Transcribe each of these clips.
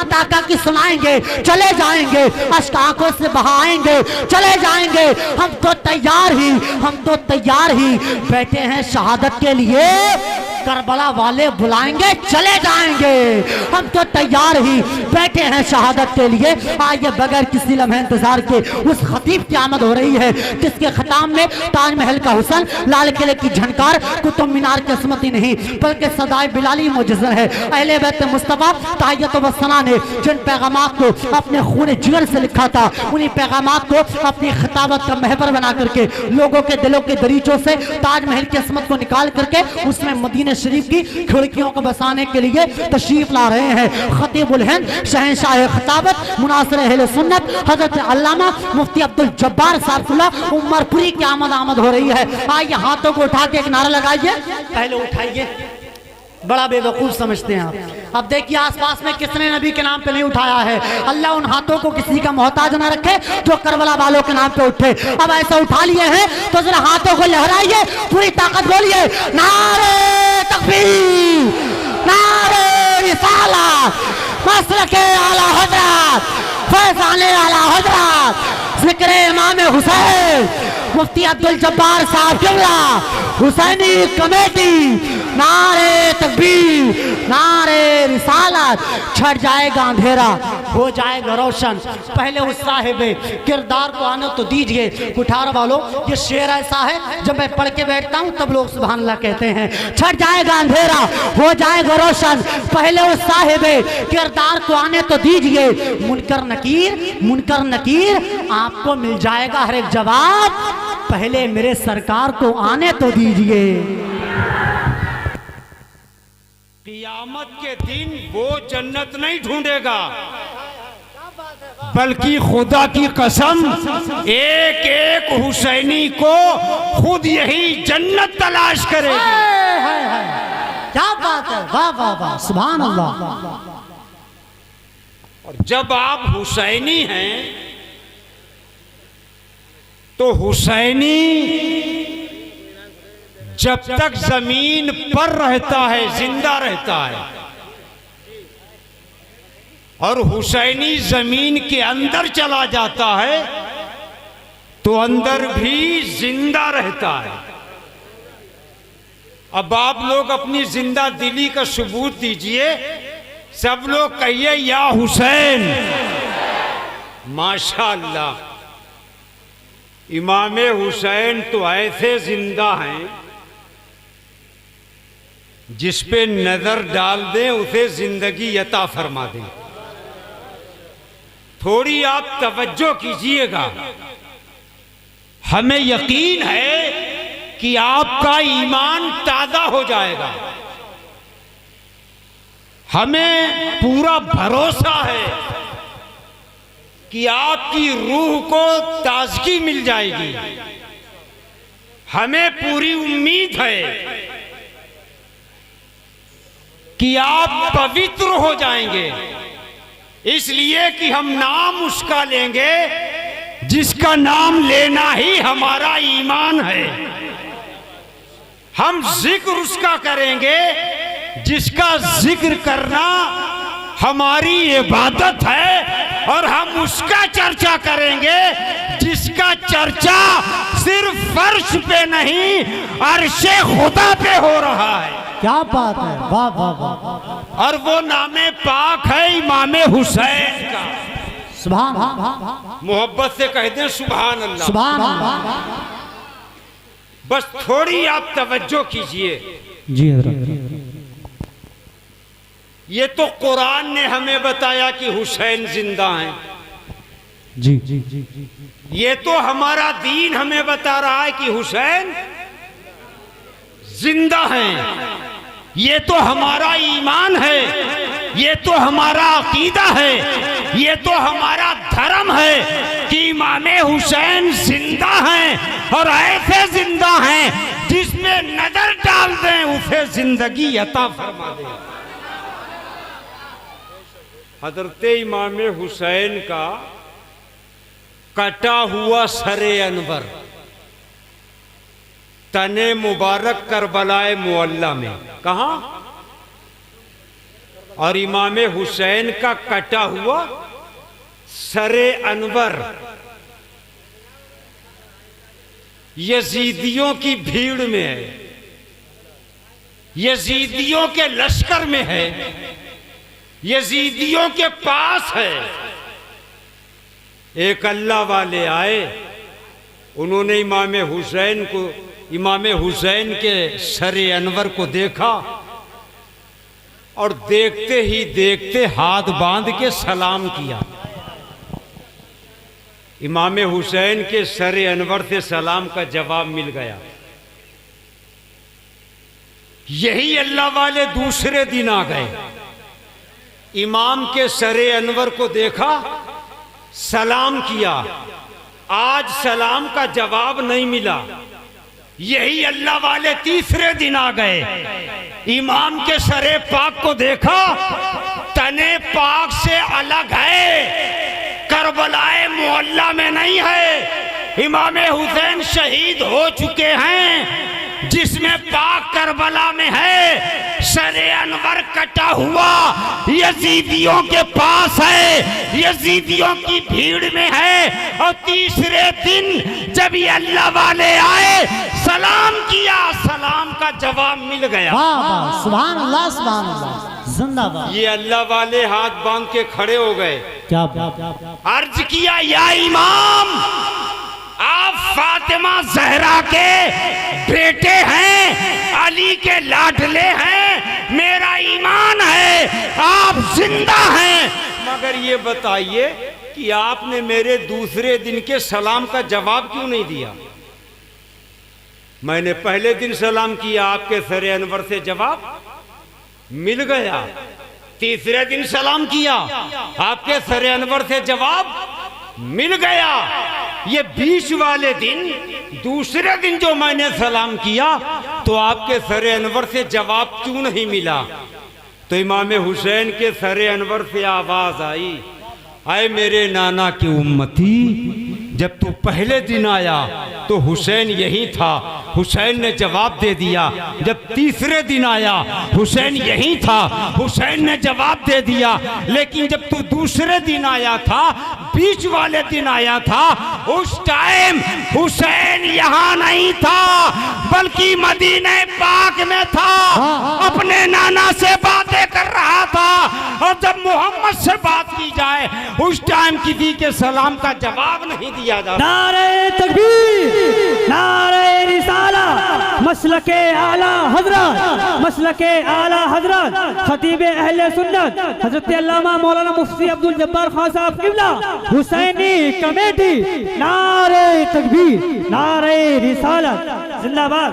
ताका की सुनाएंगे, चले जाएंगे, अश्क आंखों से बहाएंगे, चले जाएंगे। हम तो तैयार ही बैठे हैं शहादत के लिए, करबला वाले बुलाएंगे, चले जाएंगे। हम तो तैयार ही बैठे हैं शहादत के लिए। आइए बगैर किसी लम्हे इंतजार के उस खतीब की आमद हो रही है जिसके खताम में ताजमहल का हुसन, लाल किले की झनकार, कुतुब मीनार की असमती नहीं बल्कि सदाए बिलाली मुजज़्ज़र है। अहले बैत मुस्तफ़ा तहियत व सना ने जिन पैगामात को अपने खून जिगर से लिखा था, उन्हीं पैगामात को अपनी खिताबत का महबर बना करके लोगों के दिलों के दरीचों से ताजमहल की असमत को निकाल करके उसमें मदीना शरीफ की खिड़कियों को बसाने के लिए तशरीफ ला रहे हैं खतीबुल हिंद शहंशाह खिताबत मुनासिर अहले सुन्नत हजरत अल्लामा मुफ्ती अब्दुल जब्बार साहब उमरपुरी की आमद हो रही है। आइए हाथों को उठा के एक नारा लगाइए, पहले उठाइए, बड़ा बेवकूफ समझते हैं आप। अब देखिए आसपास में किसने नबी के नाम पे नहीं उठाया है। अल्लाह उन हाथों को किसी का मोहताज ना रखे जो करबला वालों के नाम पे उठे। अब ऐसा उठा लिए हैं तो जरा हाथों को लहराइए, पूरी ताकत बोलिए, नारे तकबीर, नारे रिसालत, मसलके आला हजरत, फैज़ाने आला हजरत, ज़िक्र इमाम हुसैन मुफ्ती अब्दुल जब्बार साहब किबला, हुसैनी कमेटी, नारे तकबीर, नारे रिसालत। छट जाएगा अंधेरा, हो जाएगा रोशन। पहले उस साहिब किरदार को आने तो दीजिए। कुठार वालों, ये शेर ऐसा है जब मैं पढ़ के बैठता हूँ तब लोग सुभान अल्लाह कहते हैं। छट जाएगा अंधेरा, हो जाएगा रोशन। पहले उस साहिब किरदार को आने तो दीजिए। मुनकर नकीर आपको मिल जाएगा हर एक जवाब। पहले मेरे सरकार को आने तो दीजिए। क़यामत के दिन वो जन्नत नहीं ढूंढेगा, बल्कि खुदा की कसम एक एक हुसैनी को खुद यही जन्नत तलाश करेगी। क्या बात है, वाह वाह वाह, सुभान अल्लाह। और जब आप हुसैनी हैं तो हुसैनी जब तक जमीन पर रहता है जिंदा रहता है, और हुसैनी जमीन के अंदर चला जाता है तो अंदर भी जिंदा रहता है। अब आप लोग अपनी जिंदा दिली का सबूत दीजिए, सब लोग कहिए या हुसैन। माशाअल्लाह, इमाम हुसैन तो ऐसे जिंदा हैं जिस पे नजर डाल दें उसे जिंदगी अता फरमा दें। थोड़ी आप तवज्जो कीजिएगा, हमें यकीन है कि आपका ईमान ताजा हो जाएगा। हमें पूरा भरोसा है कि आपकी रूह को ताजगी मिल जाएगी। हमें पूरी उम्मीद है कि आप पवित्र हो जाएंगे, इसलिए कि हम नाम उसका लेंगे जिसका नाम लेना ही हमारा ईमान है। हम जिक्र उसका करेंगे जिसका जिक्र करना हमारी इबादत है, और हम उसका चर्चा करेंगे जिसका चर्चा सिर्फ फर्श पे नहीं अर्शे खुदा पे हो रहा है। क्या बात है, वाह वाह वाह। और वो नामे पाक है इमाम हुसैन का। सुभान अल्लाह, मोहब्बत से कहते हैं सुभान अल्लाह, सुभान अल्लाह। बस थोड़ी आप तवज्जो कीजिए। जी हज़रत। ये तो कुरान ने हमें बताया कि हुसैन जिंदा हैं। जी जी जी जी। ये तो हमारा दीन हमें बता रहा है कि हुसैन जिंदा हैं। ये तो हमारा ईमान है, ये तो हमारा अकीदा है, ये तो हमारा धर्म है कि इमाम हुसैन जिंदा हैं, और ऐसे जिंदा हैं जिसमें नजर डाल दें उसे जिंदगी अता फरमा दें। हजरत इमाम हुसैन का कटा हुआ सरे अनवर तने मुबारक करबलाए मुअल्ला में, कहा और इमाम हुसैन का कटा हुआ सरे अनवर यजीदियों की भीड़ में है, यजीदियों के लश्कर में है, यजीदियों के पास है। एक अल्लाह वाले आए, उन्होंने इमाम हुसैन के सरे अनवर को देखा और देखते ही देखते हाथ बांध के सलाम किया। इमाम हुसैन के सरे अनवर से सलाम का जवाब मिल गया। यही अल्लाह वाले दूसरे दिन आ गए, इमाम के सरे अनवर को देखा, सलाम किया, आज सलाम का जवाब नहीं मिला। यही अल्लाह वाले तीसरे दिन आ गए, इमाम के सरे पाक को देखा, तने पाक से अलग है, करबलाए मोहल्ला में नहीं है। इमाम हुसैन शहीद हो चुके हैं, जिसमें पाक करबला में है, सरे अनवर कटा हुआ यजीदियों के पास है, यजीदियों की भीड़ में है। और तीसरे दिन जब ये अल्लाह वाले आए, सलाम किया, सलाम का जवाब मिल गया। वाह वाह, सुभान अल्लाह, सुभान अल्लाह, जिंदाबाद। ये अल्लाह वाले हाथ बांध के खड़े हो गए, क्या अर्ज किया, या इमाम, आप फातिमा जहरा के बेटे हैं, अली के लाडले हैं, मेरा ईमान है, आप जिंदा हैं, मगर ये बताइए कि आपने मेरे दूसरे दिन के सलाम का जवाब क्यों नहीं दिया? मैंने पहले दिन सलाम किया, आपके सरे अनवर से जवाब मिल गया। तीसरे दिन सलाम किया, आपके सरे अनवर से जवाब मिल गया। ये बीच वाले दिन, दूसरे दिन जो मैंने सलाम किया, तो आपके सरे अनवर से जवाब क्यों नहीं मिला? तो इमाम हुसैन के सरे अनवर से आवाज आई, आए मेरे नाना की उम्मती, जब तू पहले दिन आया तो हुसैन यही था, हुसैन ने जवाब दे दिया। जब तीसरे दिन आया, हुसैन यही था, हुसैन ने जवाब दे दिया। लेकिन जब तू दूसरे दिन आया था, बीच वाले दिन आया था, उस टाइम हुसैन यहाँ नहीं था, बल्कि मदीने पाक में था, अपने नाना से बातें कर रहा था। और जब मोहम्मद से बात की जाए, उस टाइम किसी के सलाम का जवाब नहीं दिया जाता। नारे तकबीर, नारे रिसाला, मसलके आला हजरत, मसलके आला हजरत, खतीब अहले सुन्नत हजरत अल्लामा मौलाना मुफ्ती अब्दुल जब्बार खान साहब किबला हुसैनी कमेटी, नारे तकबीर, नारे रिसालत, जिंदाबाद।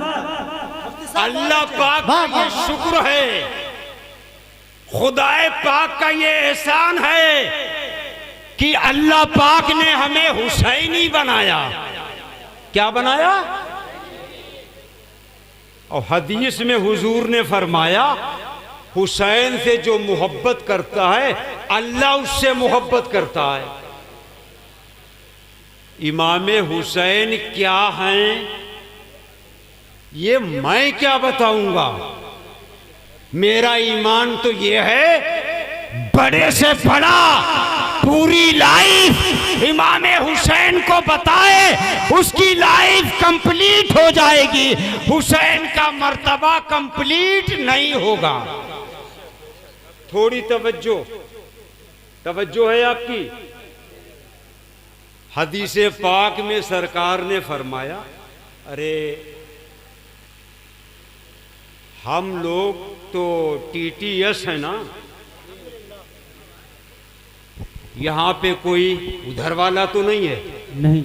अल्लाह पाक का ये शुक्र है, खुदाए पाक का ये एहसान है कि अल्लाह पाक ने हमें हुसैनी बनाया। क्या बनाया? और हदीस में हुजूर ने फरमाया, हुसैन से जो मोहब्बत करता है, अल्लाह उससे मोहब्बत करता है। इमाम हुसैन क्या हैं, ये मैं क्या बताऊंगा। मेरा ईमान तो ये है, बड़े से बड़ा पूरी लाइफ इमाम हुसैन को बताए, उसकी लाइफ कंप्लीट हो जाएगी, हुसैन का मर्तबा कंप्लीट नहीं होगा। थोड़ी तवज्जो है आपकी। हदीस पाक में सरकार ने फरमाया, अरे हम लोग तो टीटीएस है ना, यहां पे कोई उधर वाला तो नहीं है? नहीं।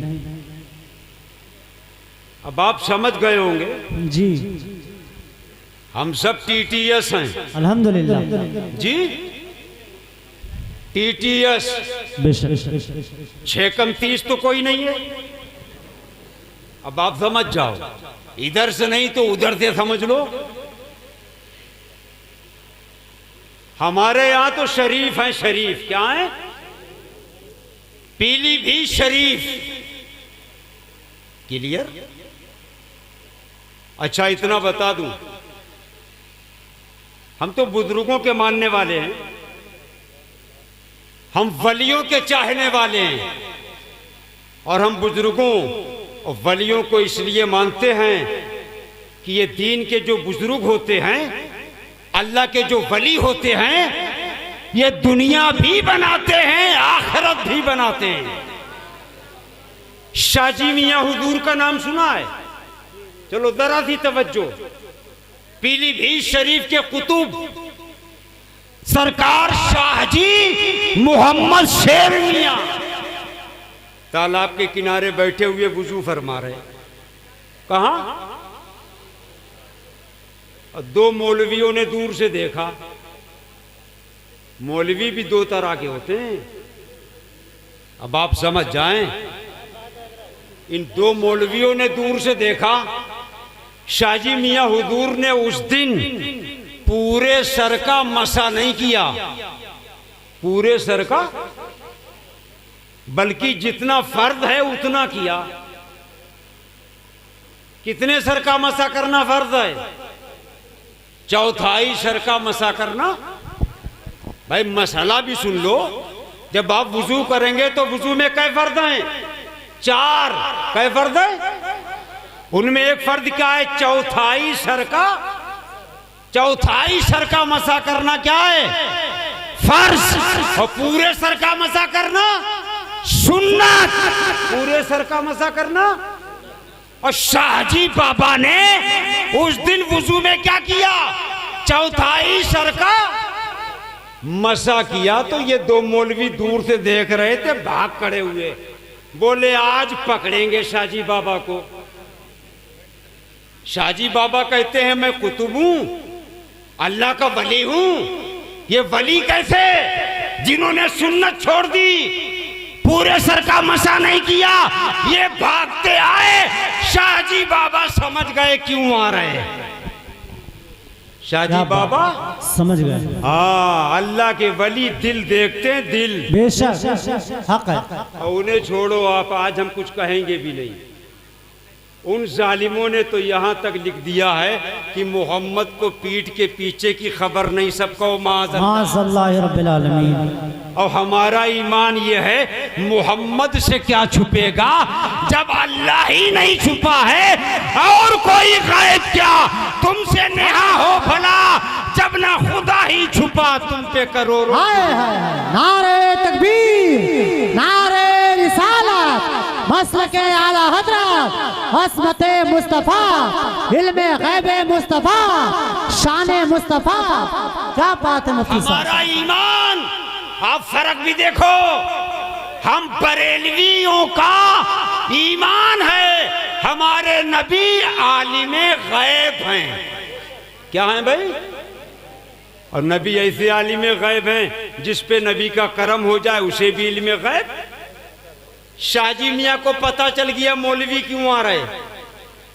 अब आप समझ गए होंगे, जी, हम सब टीटीएस हैं। अल्हम्दुलिल्लाह जी, टीटीएस, बेशक। 6 कम 30 तो कोई नहीं है। अब आप समझ जाओ, इधर से नहीं तो उधर से समझ लो। हमारे यहां तो शरीफ हैं, शरीफ क्या है, पीलीभीत शरीफ। क्लियर? अच्छा, इतना बता दूं, हम तो बुजुर्गों के मानने वाले हैं, हम वलियों के चाहने वाले हैं, और हम बुजुर्गों और वलियों को इसलिए मानते हैं कि ये दीन के जो बुजुर्ग होते हैं, अल्लाह के जो वली होते हैं, ये दुनिया भी बनाते हैं, आखिरत भी बनाते हैं। शाहजी मियां हुजूर का नाम सुना है? चलो जरा सी तवज्जो। पीलीभीत शरीफ के कुतुब सरकार शाहजी मोहम्मद शेर मियां तालाब के किनारे बैठे हुए वुजू फरमा रहे। कहां? दो मौलवियों ने दूर से देखा। मौलवी भी दो तरह के होते हैं, अब आप समझ जाएं। इन दो मौलवियों ने दूर से देखा, शाहजी मियां हुजूर ने उस दिन पूरे सर का मसा नहीं किया, पूरे सर का, बल्कि जितना फर्ज है उतना किया। कितने सर का मसा करना फर्ज है? चौथाई सर का मसा करना। भाई मसला भी सुन लो, जब आप वुजू करेंगे तो वुजू में कै फर्ज हैं? 4। कै फर्ज है? उनमें एक फर्ज क्या है? चौथाई सर का मसा करना क्या है? फर्ज। और पूरे सर का मसा करना सुन्नत। पूरे सर का मसा करना। और शाहजी बाबा ने उस दिन वुजू में क्या किया? चौथाई सर का मसा किया। तो ये दो मौलवी दूर से देख रहे थे, भाग खड़े हुए, बोले आज पकड़ेंगे शाहजी बाबा को। शाहजी बाबा कहते हैं मैं कुतुब हूं, अल्लाह का वली हूं। ये वली कैसे, जिन्होंने सुन्नत छोड़ दी, पूरे सर का मसा नहीं किया। ये भागते आए, शाहजी बाबा समझ गए क्यों आ रहे हैं। शाहजी बाबा समझ गए। हाँ, अल्लाह के वली दिल देखते हैं, दिल। बेशक हक है। और उन्हें छोड़ो आप, आज हम कुछ कहेंगे भी नहीं। उन जालिमों ने तो यहाँ तक लिख दिया है कि मोहम्मद को पीठ के पीछे की खबर नहीं, सबको माज़अल्लाह रब्बिल आलमीन। और हमारा ईमान ये है, मोहम्मद से क्या छुपेगा जब अल्लाह ही नहीं छुपा है। और कोई गायब क्या तुमसे नेहा हो भला, जब ना खुदा ही छुपा तुम पे करोड़ों। हाय हाय नारे तकबीर, नारे रिसालत, मसलके आला हजरत, हस्मते मुस्तफा, इल्मे गैबे मुस्तफा, शाने मुस्तफा। क्या बात है मुफ्ती साहब। हमारा ईमान, आप फर्क भी देखो, हम बरेलवियों का ईमान है, हमारे नबी आलिमे गैब हैं। क्या हैं भाई? और नबी ऐसे आलिमे गैब हैं जिस पे नबी का करम हो जाए उसे भी इल्मे गैब। शाहजी मियां को पता चल गया मौलवी क्यों आ रहे,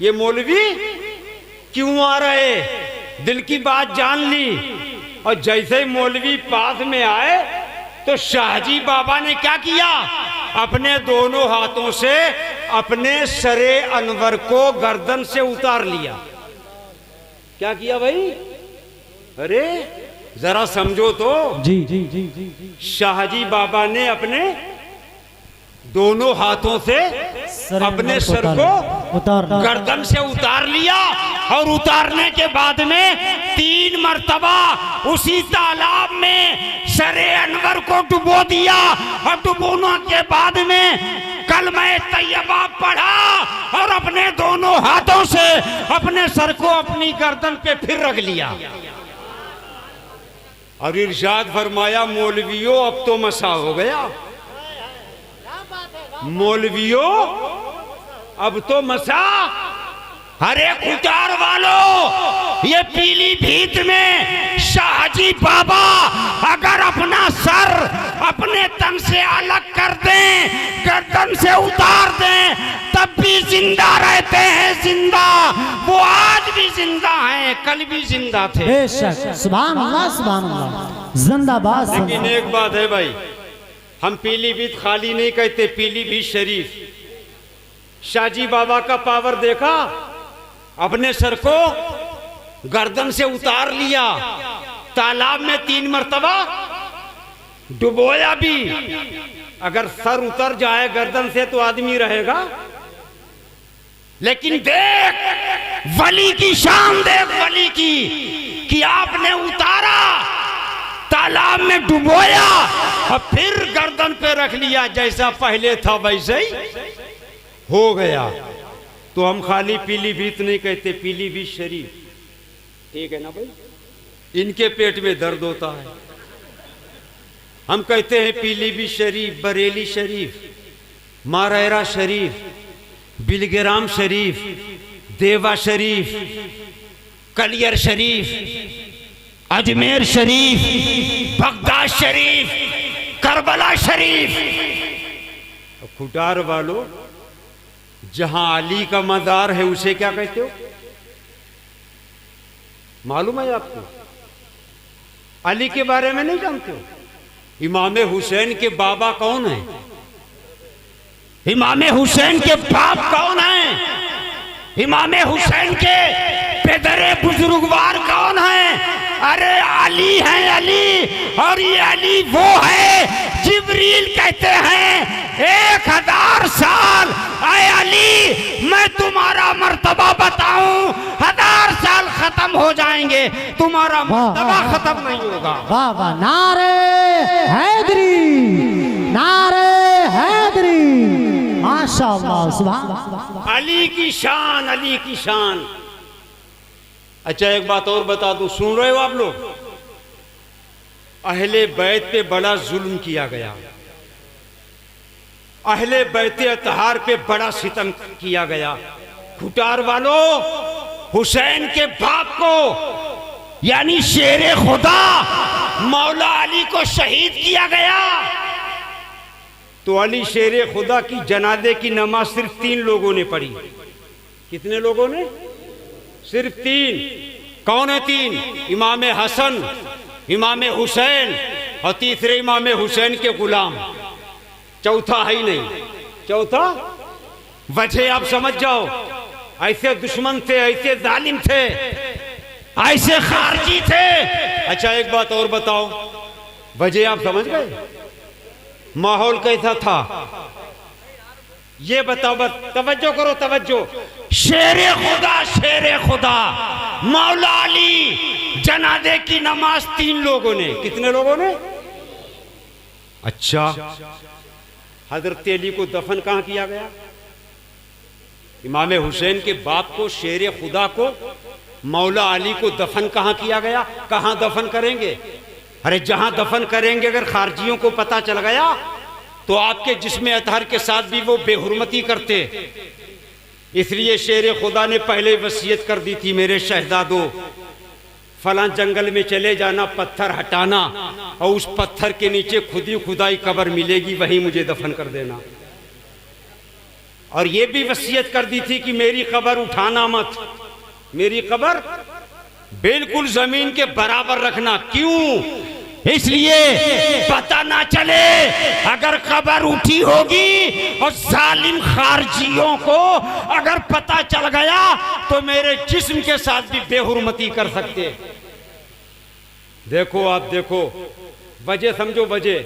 ये मौलवी क्यों आ रहे, दिल की बात जान ली। और जैसे ही मौलवी पास में आए तो शाहजी बाबा ने क्या किया? अपने दोनों हाथों से अपने सरे अनवर को गर्दन से उतार लिया। क्या किया भाई? अरे जरा समझो तो। जी जी जी जी जी। शाहजी बाबा ने अपने दोनों हाथों से अपने सर को गर्दन से उतार लिया। और उतारने के बाद में 3 मर्तबा उसी तालाब में सरे अनवर को डुबो दिया। और डुबोने के बाद में कलमा तैयबा पढ़ा और अपने दोनों हाथों से अपने सर को अपनी गर्दन पे फिर रख लिया। और इरशाद फरमाया, मौलवियों अब तो मसा हो गया, मौलवियों अब तो मसा। अरे खुचार वालों, ये पीलीभीत में शाहजी बाबा अगर अपना सर अपने तन से अलग कर दें, गर्दन से उतार दें, तब भी जिंदा रहते हैं। जिंदा वो आज भी जिंदा हैं, कल भी जिंदा थे। बेशक, सुभान अल्लाह, सुभान अल्लाह, जिंदाबाद। लेकिन एक बात है भाई, हम पीलीभीत खाली नहीं कहते, पीलीभीत शरीफ। शाहजी बाबा का पावर देखा, अपने सर को गर्दन से उतार लिया तालाब में 3 मर्तबा डुबोया भी। अगर सर उतर जाए गर्दन से तो आदमी रहेगा। लेकिन देख वली की शान, देख वली की, कि आपने उतारा, तालाब में डुबोया और फिर गर्दन पे रख लिया, जैसा पहले था वैसे ही हो गया। तो हम खाली पीलीभीत नहीं कहते, पीलीभीत शरीफ, ठीक है ना भाई? इनके पेट में दर्द होता है। हम कहते हैं पीलीभीत शरीफ, बरेली शरीफ, मारेरा शरीफ, बिलग्राम शरीफ, देवा शरीफ, कलियर शरीफ, अजमेर शरीफ, बगदाद शरीफ, करबला शरीफ। खुटार वालों, जहां अली का मज़ार है उसे क्या कहते हो? मालूम है आपको? अली के बारे में नहीं जानते हो? इमाम हुसैन के बाबा कौन है? इमाम हुसैन के बाप कौन है? इमाम हुसैन के पेदरे बुजुर्गवार कौन है? अरे अली है, अली। और ये अली वो है, जिब्रील कहते हैं 1000 साल, आए अली मैं तुम्हारा मर्तबा बताऊं, 1000 साल खत्म हो जाएंगे, तुम्हारा मर्तबा खत्म नहीं होगा। वाह वाह, नारे हैदरी, नारे हैदरी, माशाअल्लाह, सुभान अल्लाह। अली की शान, अली की शान। अच्छा एक बात और बता दूं, सुन रहे हो आप लोग? अहले बैत पे बड़ा जुल्म किया गया, अहले बैत अतहार पे बड़ा सितम किया गया। खुटार वालों, हुसैन के बाप को यानी शेरे खुदा मौला अली को शहीद किया गया। तो अली शेरे खुदा की जनाजे की नमाज सिर्फ 3 लोगों ने पढ़ी। कितने लोगों ने? सिर्फ 3। कौन है 3? इमाम हसन, इमाम हुसैन और तीसरे इमाम हुसैन के गुलाम। चौथा है ही नहीं। चौथा वजह आप समझ जाओ, ऐसे दुश्मन थे, ऐसे जालिम थे, ऐसे खारजी थे। अच्छा एक बात और बताओ, वजह आप समझ गए? माहौल कैसा था ये बताओ, बस तवज्जो करो, तवज्जो। शेरे खुदा, शेरे खुदा मौला अली, जनाजे की नमाज 3 लोगों ने। कितने लोगों ने? अच्छा, हजरत अली को दफन कहां किया गया? इमाम हुसैन के बाप को, शेरे खुदा को, मौला अली को दफन कहां किया गया? कहां दफन करेंगे? अरे जहां दफन करेंगे अगर खारजियों को पता चल गया तो आपके जिस्म अतहर के साथ भी वो बेहुरमती करते। इसलिए शेरे खुदा ने पहले वसीयत कर दी थी, मेरे शहजादों फलां जंगल में चले जाना, पत्थर हटाना और उस पत्थर के नीचे खुदी खुदाई कब्र मिलेगी, वहीं मुझे दफन कर देना। और ये भी वसीयत कर दी थी कि मेरी कब्र उठाना मत, मेरी कब्र बिल्कुल जमीन के बराबर रखना। क्यों? इसलिए पता ना चले अगर कब्र उठी होगी और जालिम खारजियों को अगर पता चल गया तो मेरे जिस्म के साथ भी बेहुरमती कर सकते। देखो आप देखो, वजह समझो, वजह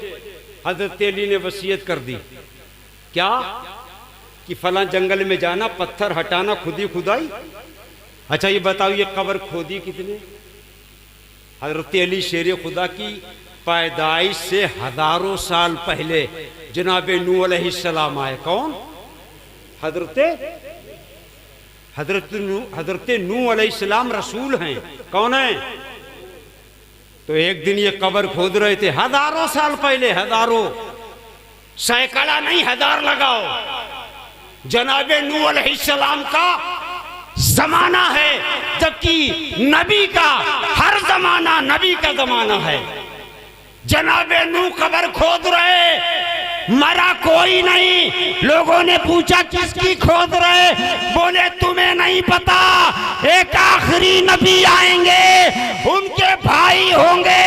हजरत अली ने वसीयत कर दी क्या? कि फलां जंगल में जाना, पत्थर हटाना, खुदी खुदाई। अच्छा ये बताओ, ये कब्र खोदी कितने? हजरत अली शेर खुदा की पैदाइश से हजारों साल पहले जनाब नूह अलैहिस्सलाम आए। कौन? हजरत नूह अलैहिस्सलाम रसूल हैं। कौन है? तो एक दिन ये कब्र खोद रहे थे, हजारों साल पहले, हजारों, सैकड़ा नहीं, 1000 लगाओ। जनाब नूह अलैहिस्सलाम का जमाना है, जबकि नबी का हर जमाना नबी का जमाना है। जनाब नूह कब्र खोद रहे, मरा कोई नहीं। लोगों ने पूछा किसकी खोद रहे? बोले तुम्हें नहीं पता, एक आखिरी नबी आएंगे, उनके भाई होंगे,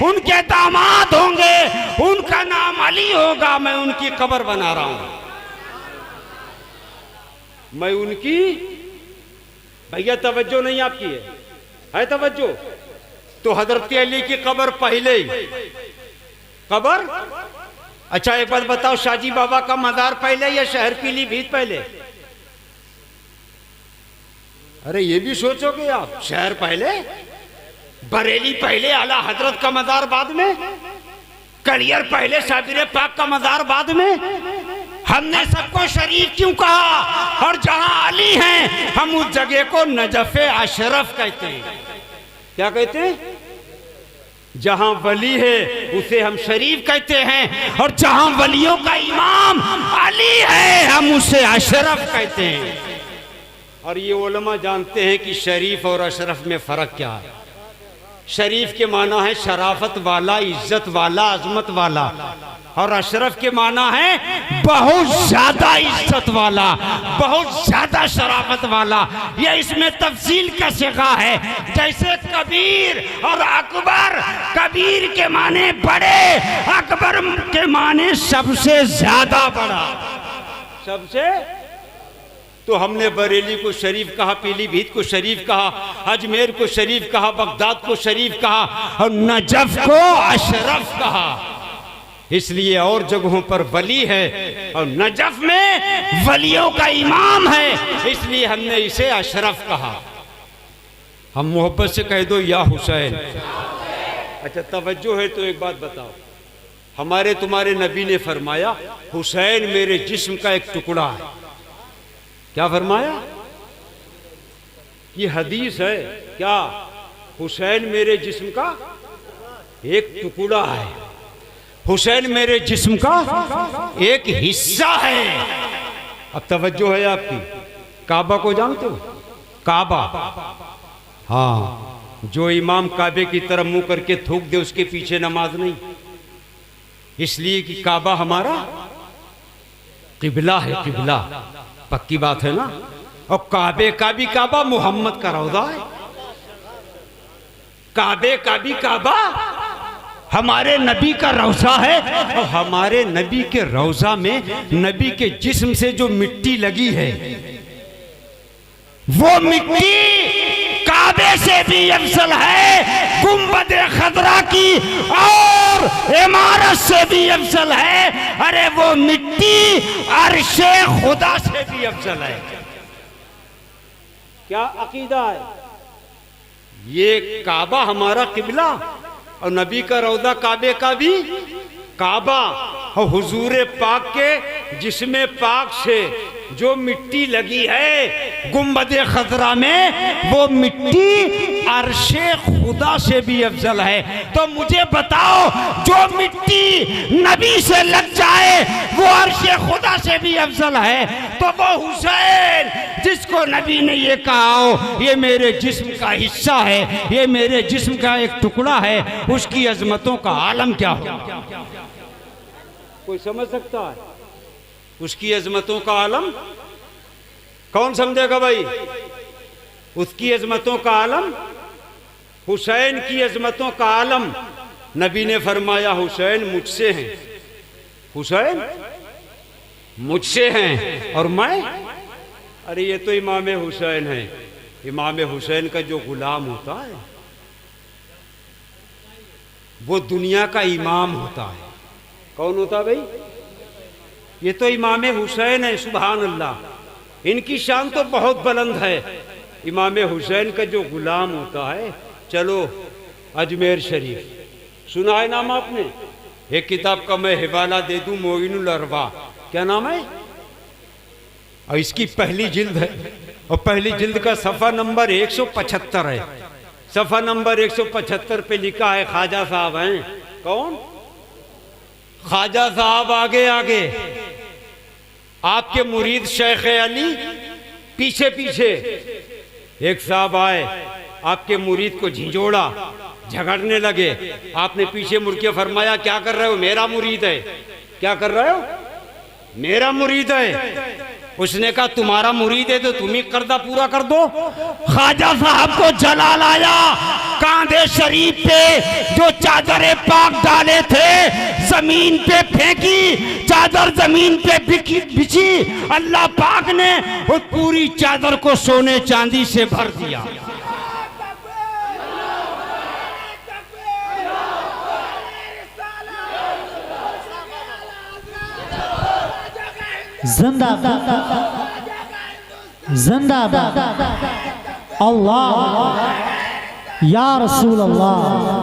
उनके दामाद होंगे, उनका नाम अली होगा, मैं उनकी कब्र बना रहा हूं। मैं उनकी, भैया तवज्जो नहीं आपकी है तवज्जो? तो हजरत अली की कब्र पहले कब्र। अच्छा एक बात बताओ, शाजी बाबा का मजार पहले या शहर पीलीभीत पहले? अरे ये भी सोचोगे आप, शहर पहले, बरेली पहले, आला हजरत का मजार बाद में, कलियर पहले, शाबिर पाक का मजार बाद में। हमने सबको शरीफ क्यों कहा? और जहां अली हैं हम उस जगह को नजफ अशरफ कहते हैं। क्या कहते हैं? जहां वली है उसे हम शरीफ कहते हैं, और जहां वलियों का इमाम अली है हम उसे अशरफ कहते हैं। और ये उलमा जानते हैं कि शरीफ और अशरफ में फर्क क्या है। शरीफ के माना है शराफत वाला, इज्जत वाला, अजमत वाला, और अशरफ के माना है बहुत ज्यादा इज्जत वाला, बहुत ज्यादा शराफत वाला। यह इसमें तफसील का सिखा है। जैसे कबीर और अकबर, कबीर के माने बड़े, अकबर के माने सबसे ज्यादा बड़ा, सबसे। तो हमने बरेली को शरीफ कहा, पीलीभीत को शरीफ कहा, अजमेर को शरीफ कहा, बगदाद को शरीफ कहा, और नजफ को अशरफ कहा। इसलिए और जगहों पर वली है और नजफ में वलियों का इमाम है, इसलिए हमने इसे अशरफ कहा। हम मोहब्बत से कह दो या हुसैन। अच्छा तवज्जो है तो एक बात बताओ, हमारे तुम्हारे नबी ने फरमाया हुसैन मेरे जिस्म का एक टुकड़ा है। क्या फरमाया? ये हदीस है। क्या? हुसैन मेरे जिस्म का एक टुकड़ा है, हुसैन मेरे जिस्म का एक हिस्सा है। अब तवज्जो है आपकी। काबा को जानते हो? काबा, हाँ, जो इमाम काबे की तरफ मुंह करके थूक दे उसके पीछे नमाज नहीं, इसलिए कि काबा हमारा किबला है। किबला पक्की बात है ना। और काबे का भी काबा मोहम्मद का रौजा है। काबे का भी काबा हमारे नबी का रौजा है, और हमारे नबी के रौजा में नबी के जिस्म से जो मिट्टी लगी है वो मिट्टी काबे से भी अफजल है, गुंबद खदरा की और इमारत से भी अफजल है। अरे वो मिट्टी अर्शे खुदा से भी अफजल है। क्या अकीदा है? ये काबा हमारा किबला और नबी का रौदा काबे का भी काबा, और हुजूर पाक के जिस्म पाक से जो मिट्टी लगी है गुंबद खदरा में, वो मिट्टी अर्शे खुदा से भी अफजल है। तो मुझे बताओ, जो मिट्टी नबी से लग जाए वो अर्शे खुदा से भी अफजल है, तो वो हुसैन जिसको नबी ने ये कहा हो ये मेरे जिस्म का हिस्सा है, ये मेरे जिस्म का एक टुकड़ा है, उसकी अजमतों का आलम क्या हो? कोई समझ सकता है? उसकी अजमतों का आलम कौन समझेगा भाई? उसकी अजमतों का आलम, हुसैन की अजमतों का आलम। नबी ने फरमाया हुसैन मुझसे हैं, हुसैन मुझसे हैं और मैं, अरे ये तो इमाम हुसैन है। इमाम हुसैन का जो गुलाम होता है वो दुनिया का इमाम होता है। कौन होता भाई? ये तो इमाम हुसैन है। सुभान अल्लाह, इनकी शान तो बहुत बुलंद है। इमाम हुसैन का जो गुलाम होता है, चलो अजमेर शरीफ सुना है नाम आपने? एक किताब का मैं हवाला दे दूं, मोइनुल अरवा, क्या नाम है? और इसकी पहली जिल्द है, और पहली जिल्द का सफ़ा नंबर 175 है। सफ़ा नंबर 175 पे लिखा है, ख्वाजा साहब हैं। कौन? ख्वाजा साहब आगे आगे, आपके मुरीद शेख अली पीछे पीछे। एक साहब आए, आपके मुरीद को झिंझोड़ा, झगड़ने लगे। आपने पीछे मुड़ के फरमाया क्या कर रहे हो? मेरा मुरीद है। क्या कर रहे हो? मेरा मुरीद है। उसने कहा तुम्हारा मुरीद है तो तुम ही कर्जा पूरा कर दो। ख्वाजा साहब को जलाल आया, कांधे शरीफ पे जो चादर पाक डाले थे जमीन पे फेंकी, चादर जमीन पे बिछी। अल्लाह पाक ने उस पूरी चादर को सोने चांदी से भर दिया। जिंदाबाद जिंदाबाद अल्लाह या रसूल अल्लाह